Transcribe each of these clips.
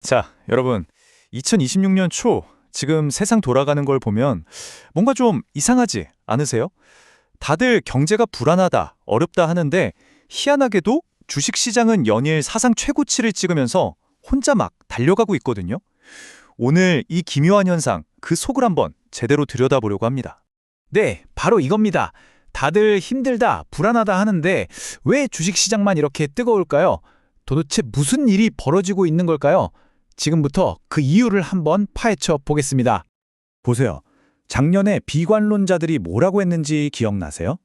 자, 여러분, 2026년 초 지금 세상 돌아가는 걸 보면 뭔가 좀 이상하지 않으세요? 다들 경제가 불안하다, 어렵다 하는데 희한하게도 주식시장은 연일 사상 최고치를 찍으면서 혼자 막 달려가고 있거든요. 오늘 이 기묘한 현상, 그 속을 한번 제대로 들여다보려고 합니다. 네, 바로 이겁니다. 다들 힘들다, 불안하다 하는데 왜 주식시장만 이렇게 뜨거울까요? 도대체 무슨 일이 벌어지고 있는 걸까요? 지금부터 그 이유를 한번 파헤쳐 보겠습니다. 보세요. 작년에 비관론자들이 뭐라고 했는지 기억나세요?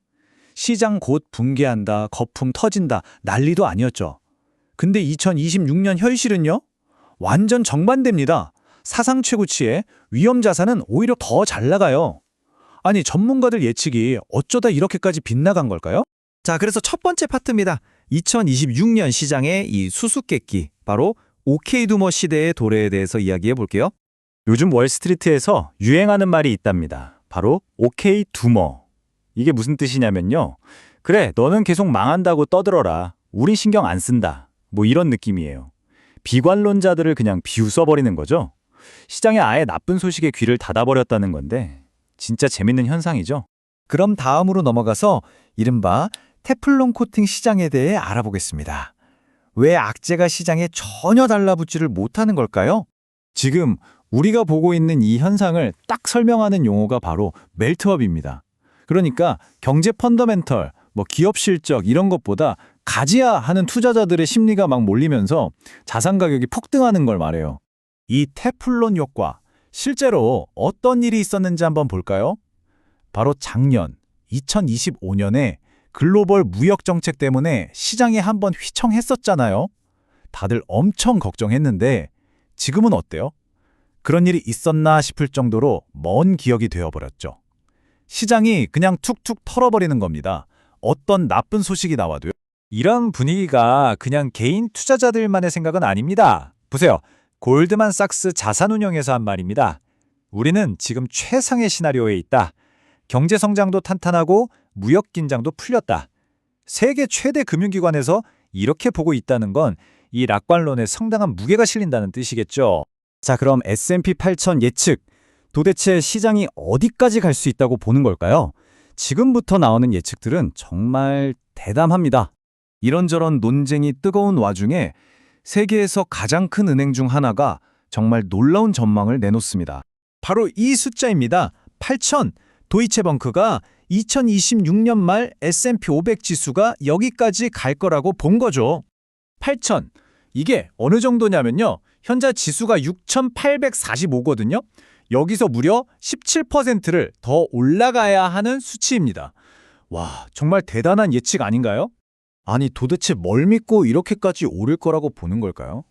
시장 곧 붕괴한다, 거품 터진다, 난리도 아니었죠. 근데 2026년 현실은요? 완전 정반대입니다. 사상 최고치에 위험 자산은 오히려 더 잘 나가요. 아니, 전문가들 예측이 어쩌다 이렇게까지 빗나간 걸까요? 자, 그래서 첫 번째 파트입니다. 2026년 시장의 이 수수께끼, 바로 오케이두머 시대의 도래에 대해서 이야기해 볼게요. 요즘 월스트리트에서 유행하는 말이 있답니다. 바로 오케이 두머. 이게 무슨 뜻이냐면요. 그래, 너는 계속 망한다고 떠들어라. 우린 신경 안 쓴다. 뭐 이런 느낌이에요. 비관론자들을 그냥 비웃어버리는 거죠. 시장에 아예 나쁜 소식에 귀를 닫아버렸다는 건데 진짜 재밌는 현상이죠. 그럼 다음으로 넘어가서 이른바 테플론 코팅 시장에 대해 알아보겠습니다. 왜 악재가 시장에 전혀 달라붙지를 못하는 걸까요? 지금 우리가 보고 있는 이 현상을 딱 설명하는 용어가 바로 멜트업입니다. 그러니까 경제 펀더멘털, 기업 실적 이런 것보다 가지야 하는 투자자들의 심리가 막 몰리면서 자산 가격이 폭등하는 걸 말해요. 이 테플론 효과, 실제로 어떤 일이 있었는지 한번 볼까요? 바로 작년 2025년에 글로벌 무역 정책 때문에 시장에 한번 휘청했었잖아요. 다들 엄청 걱정했는데 지금은 어때요? 그런 일이 있었나 싶을 정도로 먼 기억이 되어버렸죠. 시장이 그냥 툭툭 털어버리는 겁니다. 어떤 나쁜 소식이 나와도요. 이런 분위기가 그냥 개인 투자자들만의 생각은 아닙니다. 보세요. 골드만삭스 자산운용에서 한 말입니다. 우리는 지금 최상의 시나리오에 있다. 경제 성장도 탄탄하고 무역 긴장도 풀렸다. 세계 최대 금융기관에서 이렇게 보고 있다는 건 이 낙관론에 상당한 무게가 실린다는 뜻이겠죠. 자, 그럼 S&P 8000 예측. 도대체 시장이 어디까지 갈 수 있다고 보는 걸까요? 지금부터 나오는 예측들은 정말 대담합니다. 이런저런 논쟁이 뜨거운 와중에 세계에서 가장 큰 은행 중 하나가 정말 놀라운 전망을 내놓습니다. 바로 이 숫자입니다. 8,000. 도이체벙크가 2026년 말 S&P 500 지수가 여기까지 갈 거라고 본 거죠. 8,000. 이게 어느 정도냐면요. 현재 지수가 6,845거든요. 여기서 무려 17%를 더 올라가야 하는 수치입니다. 와, 정말 대단한 예측 아닌가요? 아니, 도대체 뭘 믿고 이렇게까지 오를 거라고 보는 걸까요?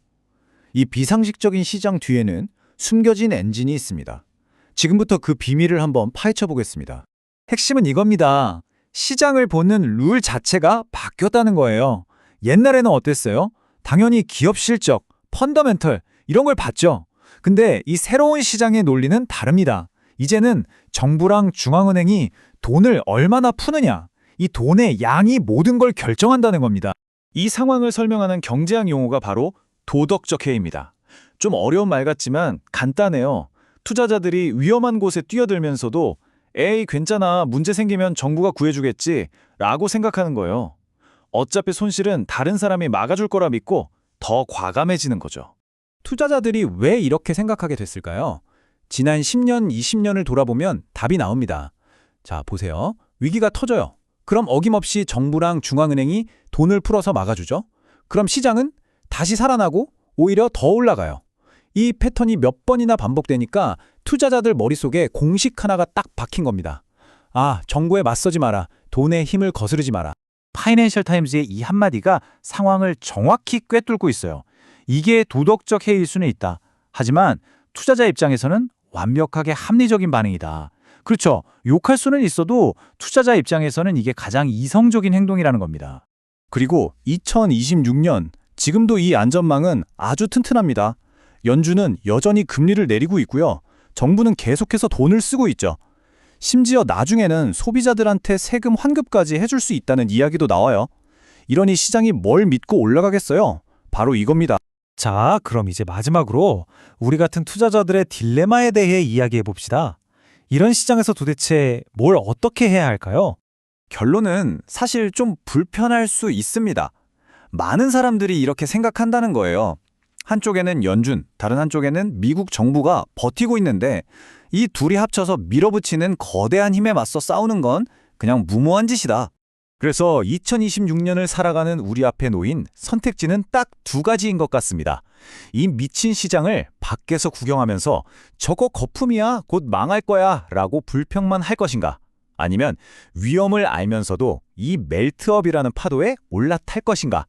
이 비상식적인 시장 뒤에는 숨겨진 엔진이 있습니다. 지금부터 그 비밀을 한번 파헤쳐 보겠습니다. 핵심은 이겁니다. 시장을 보는 룰 자체가 바뀌었다는 거예요. 옛날에는 어땠어요? 당연히 기업 실적, 펀더멘털 이런 걸 봤죠. 근데 이 새로운 시장의 논리는 다릅니다. 이제는 정부랑 중앙은행이 돈을 얼마나 푸느냐, 이 돈의 양이 모든 걸 결정한다는 겁니다. 이 상황을 설명하는 경제학 용어가 바로 도덕적 해이입니다. 좀 어려운 말 같지만 간단해요. 투자자들이 위험한 곳에 뛰어들면서도 에이, 괜찮아, 문제 생기면 정부가 구해주겠지 라고 생각하는 거예요. 어차피 손실은 다른 사람이 막아줄 거라 믿고 더 과감해지는 거죠. 투자자들이 왜 이렇게 생각하게 됐을까요? 지난 10년, 20년을 돌아보면 답이 나옵니다. 자, 보세요. 위기가 터져요. 그럼 어김없이 정부랑 중앙은행이 돈을 풀어서 막아주죠. 그럼 시장은 다시 살아나고 오히려 더 올라가요. 이 패턴이 몇 번이나 반복되니까 투자자들 머릿속에 공식 하나가 딱 박힌 겁니다. 아, 정부에 맞서지 마라. 돈의 힘을 거스르지 마라. 파이낸셜 타임즈의 이 한마디가 상황을 정확히 꿰뚫고 있어요. 이게 도덕적 해일 수는 있다. 하지만 투자자 입장에서는 완벽하게 합리적인 반응이다. 그렇죠. 욕할 수는 있어도 투자자 입장에서는 이게 가장 이성적인 행동이라는 겁니다. 그리고 2026년, 지금도 이 안전망은 아주 튼튼합니다. 연준은 여전히 금리를 내리고 있고요. 정부는 계속해서 돈을 쓰고 있죠. 심지어 나중에는 소비자들한테 세금 환급까지 해줄 수 있다는 이야기도 나와요. 이러니 시장이 뭘 믿고 올라가겠어요? 바로 이겁니다. 자, 그럼 이제 마지막으로 우리 같은 투자자들의 딜레마에 대해 이야기해 봅시다. 이런 시장에서 도대체 뭘 어떻게 해야 할까요? 결론은 사실 좀 불편할 수 있습니다. 많은 사람들이 이렇게 생각한다는 거예요. 한쪽에는 연준, 다른 한쪽에는 미국 정부가 버티고 있는데 이 둘이 합쳐서 밀어붙이는 거대한 힘에 맞서 싸우는 건 그냥 무모한 짓이다. 그래서 2026년을 살아가는 우리 앞에 놓인 선택지는 딱 두 가지인 것 같습니다. 이 미친 시장을 밖에서 구경하면서 저거 거품이야, 곧 망할 거야 라고 불평만 할 것인가? 아니면 위험을 알면서도 이 멜트업이라는 파도에 올라탈 것인가?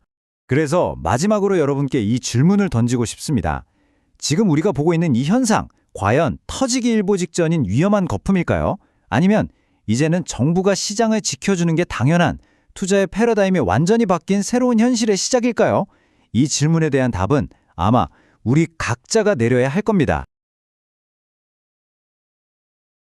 그래서 마지막으로 여러분께 이 질문을 던지고 싶습니다. 지금 우리가 보고 있는 이 현상, 과연 터지기 일보 직전인 위험한 거품일까요? 아니면 이제는 정부가 시장을 지켜주는 게 당연한 투자의 패러다임이 완전히 바뀐 새로운 현실의 시작일까요? 이 질문에 대한 답은 아마 우리 각자가 내려야 할 겁니다.